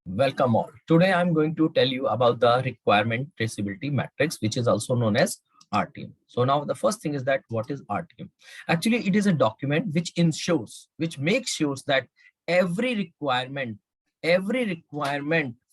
Welcome all. Today I'm going to tell you about the requirement traceability matrix, which is also known as RTM. So now the first thing is that what is RTM? Actually, it is a document which ensures, which makes sure that every requirement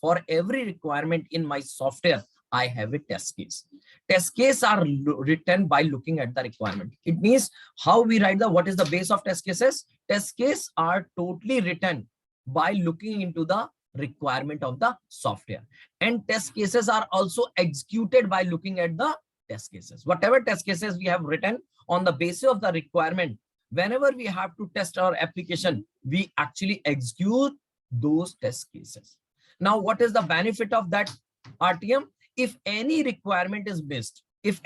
for every requirement in my software, I have a test case. Test case are written by looking at the requirement. It means how we write what is the base of test cases. Test case are totally written by looking into the requirement of the software, and test cases are also executed by looking at the test cases. Whatever test cases we have written on the basis of the requirement, whenever we have to test our application, we actually execute those test cases. Now, what is the benefit of that RTM? If any requirement is missed, it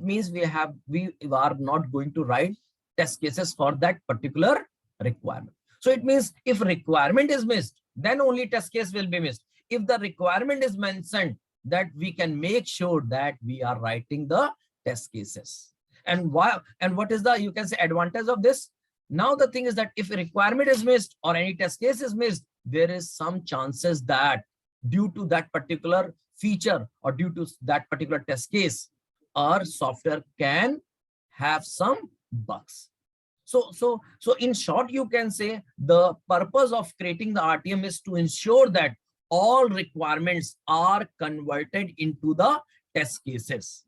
means we are not going to write test cases for that particular requirement. So it means if requirement is missed, then only test case will be missed. If the requirement is mentioned, that we can make sure that we are writing the test cases. And why? And what is the, you can say, advantage of this? Now the thing is that if a requirement is missed or any test case is missed, there is some chances that due to that particular feature or due to that particular test case, our software can have some bugs. So in short, you can say the purpose of creating the RTM is to ensure that all requirements are converted into the test cases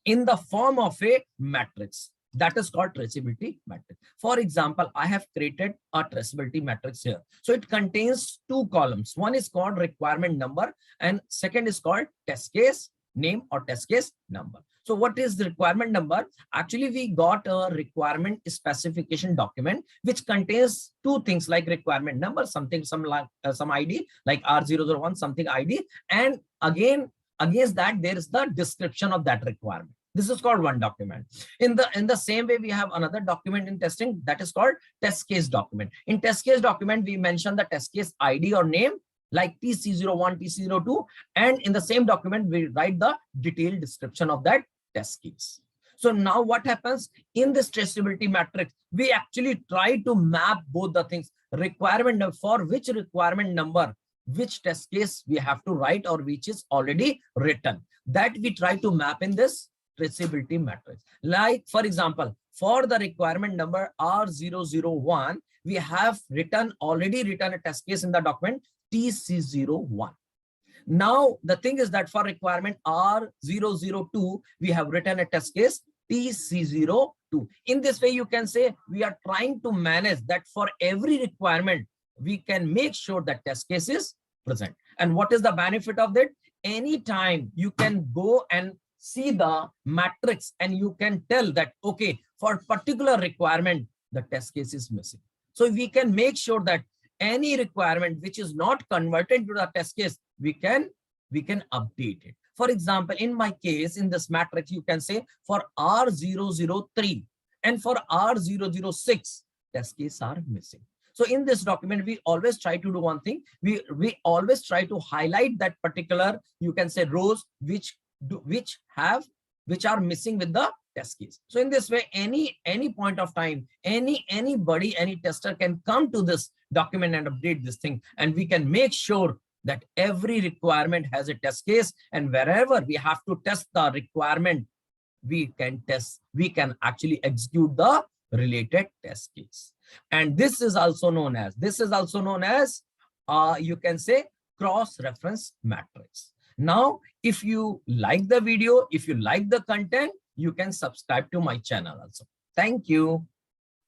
in the form of a matrix. That is called traceability matrix. For example, I have created a traceability matrix here. So it contains two columns. One is called requirement number and second is called test case name or test case number. So what is the requirement number? Actually, we got a requirement specification document which contains two things like requirement number, some ID like R001 something ID, and again against that there is the description of that requirement. This is called one document. In the same way, we have another document in testing that is called test case document. In test case document, we mention the test case ID or name like TC01, TC02, and in the same document, we write the detailed description of that test case. So now what happens in this traceability matrix, we actually try to map both the things, requirement for which requirement number, which test case we have to write or which is already written, that we try to map in this traceability matrix. Like for example, for the requirement number R001, we have already written a test case in the document TC01. Now, the thing is that for requirement R002, we have written a test case TC02. In this way, you can say we are trying to manage that for every requirement, we can make sure that test case is present. And what is the benefit of that? Anytime you can go and see the matrix and you can tell that, okay, for particular requirement, the test case is missing. So we can make sure that any requirement which is not converted to the test case, we can update it. For example, in my case, in this matrix, you can say for R003 and for R006, test case are missing. So in this document, we always try to do one thing. We always try to highlight that particular, you can say, rows which are missing with the test case. So in this way, any point of time, anybody, any tester can come to this document and update this thing, and we can make sure that every requirement has a test case, and wherever we have to test the requirement, we can actually execute the related test case. And this is also known as you can say cross-reference matrix. Now, if you like the video, if you like the content, you can subscribe to my channel also. Thank you.